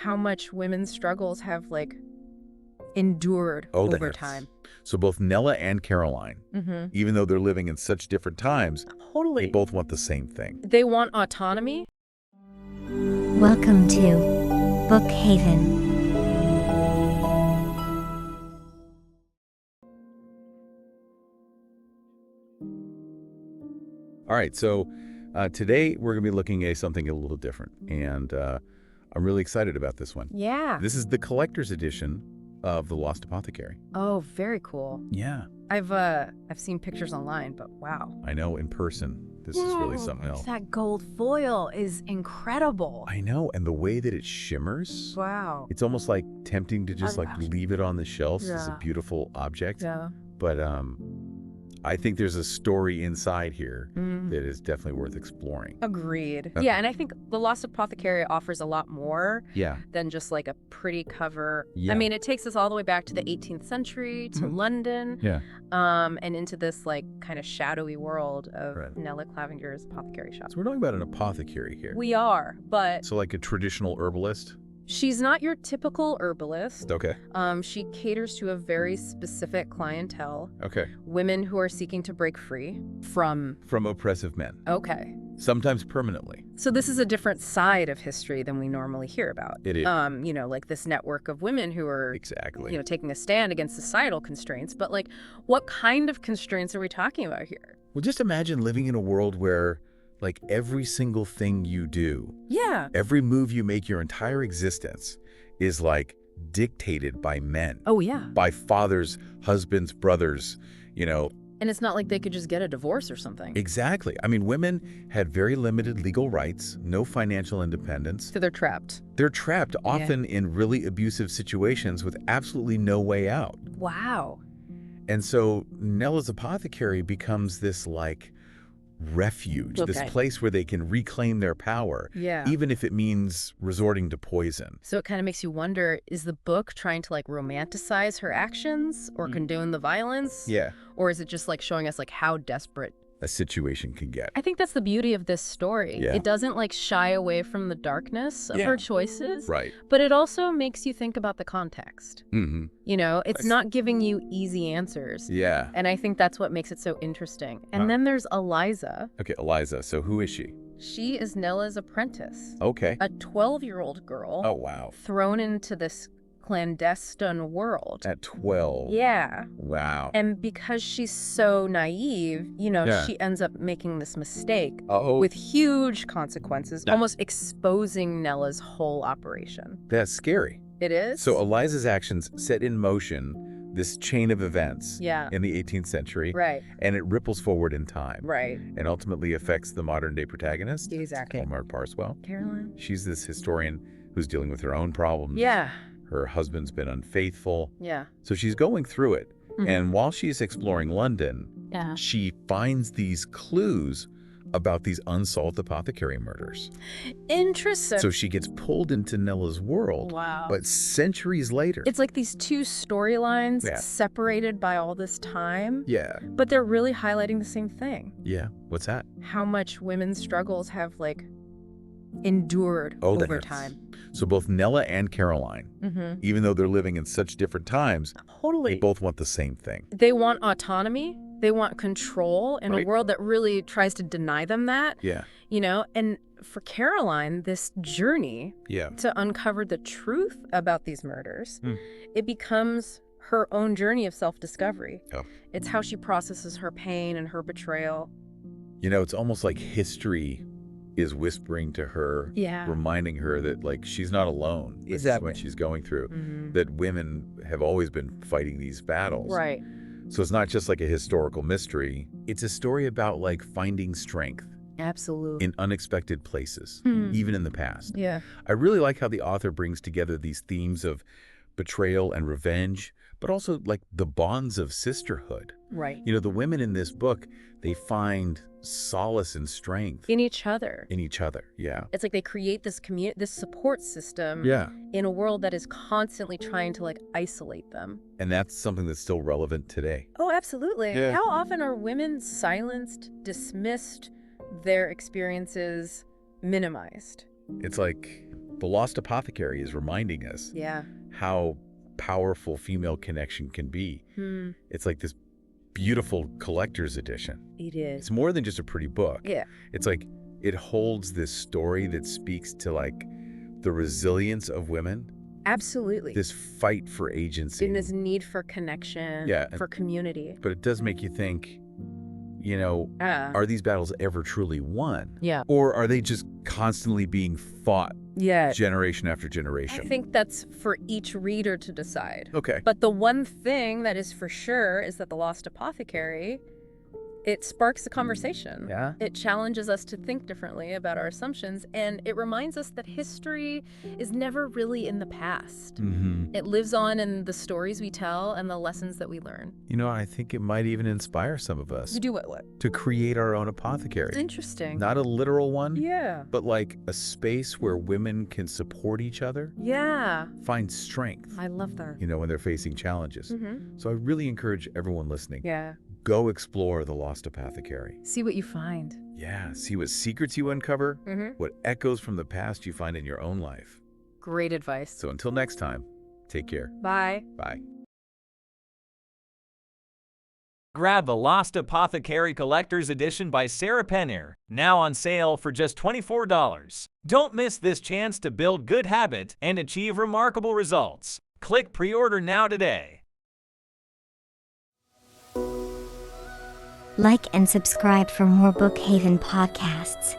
how much women's struggles have like endured over time. So both Nella and Caroline, even though they're living in such different times, Totally. they both want the same thing. They want autonomy. Welcome to Bookhaven. All right, so today we're going to be looking at something a little different, and I'm really excited about this one. Yeah. This is the collector's edition of The Lost Apothecary. Oh, very cool. Yeah. I've seen pictures online, but wow. I know, in person, this is really something else. That gold foil is incredible. I know, and the way that it shimmers, Wow. it's almost like tempting to just like leave it on the shelf as a Yeah. beautiful object. Yeah. But I think there's a story inside here that is definitely worth exploring. Agreed. Yeah, and I think The Lost Apothecary offers a lot more than just like a pretty cover. Yeah. I mean, it takes us all the way back to the 18th century, to London, and into this like kind of shadowy world of Nella Clavinger's apothecary shop. So we're talking about an apothecary here. We are, but So like a traditional herbalist? she's not your typical herbalist. Okay. She caters to a very specific clientele. Okay. Women who are seeking to break free from... From oppressive men. Okay. Sometimes permanently. So this is a different side of history than we normally hear about. It is. You know, like this network of women who are, Exactly. you know, taking a stand against societal constraints. But like, what kind of constraints are we talking about here? Well, just imagine living in a world where like every single thing you do, every move you make, your entire existence is like dictated by men. Oh, yeah. By fathers, husbands, brothers, you know. And it's not like they could just get a divorce or something. Exactly. I mean, women had very limited legal rights, no financial independence. So they're trapped. They're trapped often in really abusive situations with absolutely no way out. Wow. And so Nella's Apothecary becomes this like refuge, this place where they can reclaim their power, even if it means resorting to poison. So it kind of makes you wonder, is the book trying to like romanticize her actions or condone the violence? Yeah. Or is it just like showing us like how desperate a situation can get? I think that's the beauty of this story. Yeah. It doesn't like shy away from the darkness of her choices. Right. But it also makes you think about the context. Mm-hmm. You know, it's not giving you easy answers. Yeah. And I think that's what makes it so interesting. And then there's Eliza. Okay, Eliza. So who is she? She is Nella's apprentice. Okay. A 12-year-old girl. Oh, wow. Thrown into this clandestine world. At 12. Yeah. Wow. And because she's so naive, you know, she ends up making this mistake with huge consequences, almost exposing Nella's whole operation. That's scary. It is? So Eliza's actions set in motion this chain of events in the 18th century. Right. And it ripples forward in time. Right. And ultimately affects the modern day protagonist. Exactly. Caroline Parcewell. Caroline. She's this historian who's dealing with her own problems. Yeah. Her husband's been unfaithful. Yeah. So she's going through it. And while she's exploring London, she finds these clues about these unsolved apothecary murders. Interesting. So she gets pulled into Nella's world. Wow. But centuries later. It's like these two storylines separated by all this time. Yeah. But they're really highlighting the same thing. Yeah. What's that? How much women's struggles have like endured over time. So both Nella and Caroline, even though they're living in such different times, they both want the same thing. They want autonomy. They want control in a world that really tries to deny them that. Yeah. You know, and for Caroline, this journey to uncover the truth about these murders, it becomes her own journey of self-discovery. Oh. It's how she processes her pain and her betrayal. You know, it's almost like history is whispering to her, reminding her that like she's not alone. Exactly. What she's going through, that women have always been fighting these battles. Right. So it's not just like a historical mystery. It's a story about like finding strength. Absolutely. In unexpected places, even in the past. Yeah. I really like how the author brings together these themes of betrayal and revenge, but also like the bonds of sisterhood. Right. You know, the women in this book, they find solace and strength in each other. In each other, yeah. It's like they create this this support system in a world that is constantly trying to like isolate them. And that's something that's still relevant today. Oh, absolutely. Yeah. How often are women silenced, dismissed, their experiences minimized? It's like The Lost Apothecary is reminding us how powerful female connection can be. It's like this beautiful collector's edition. It is. It's more than just a pretty book. Yeah. It's like it holds this story that speaks to like the resilience of women. Absolutely. This fight for agency. And this need for connection, for community. But it does make you think, are these battles ever truly won? Yeah. Or are they just constantly being fought generation after generation? I think that's for each reader to decide. Okay. But the one thing that is for sure is that The Lost Apothecary, it sparks a conversation. Yeah. It challenges us to think differently about our assumptions, and it reminds us that history is never really in the past. It lives on in the stories we tell and the lessons that we learn. I think it might even inspire some of us. To do what? To create our own apothecary. Interesting. Not a literal one. Yeah. But like a space where women can support each other. Yeah. Find strength. I love that. When they're facing challenges. So I really encourage everyone listening. Yeah. Go explore The Lost Apothecary. See what you find. Yeah, see what secrets you uncover, what echoes from the past you find in your own life. Great advice. So until next time, take care. Bye. Bye. Grab The Lost Apothecary Collector's Edition by Sarah Penner, now on sale for just $24. Don't miss this chance to build good habit and achieve remarkable results. Click pre-order now today. Like and subscribe for more Bookhaven podcasts.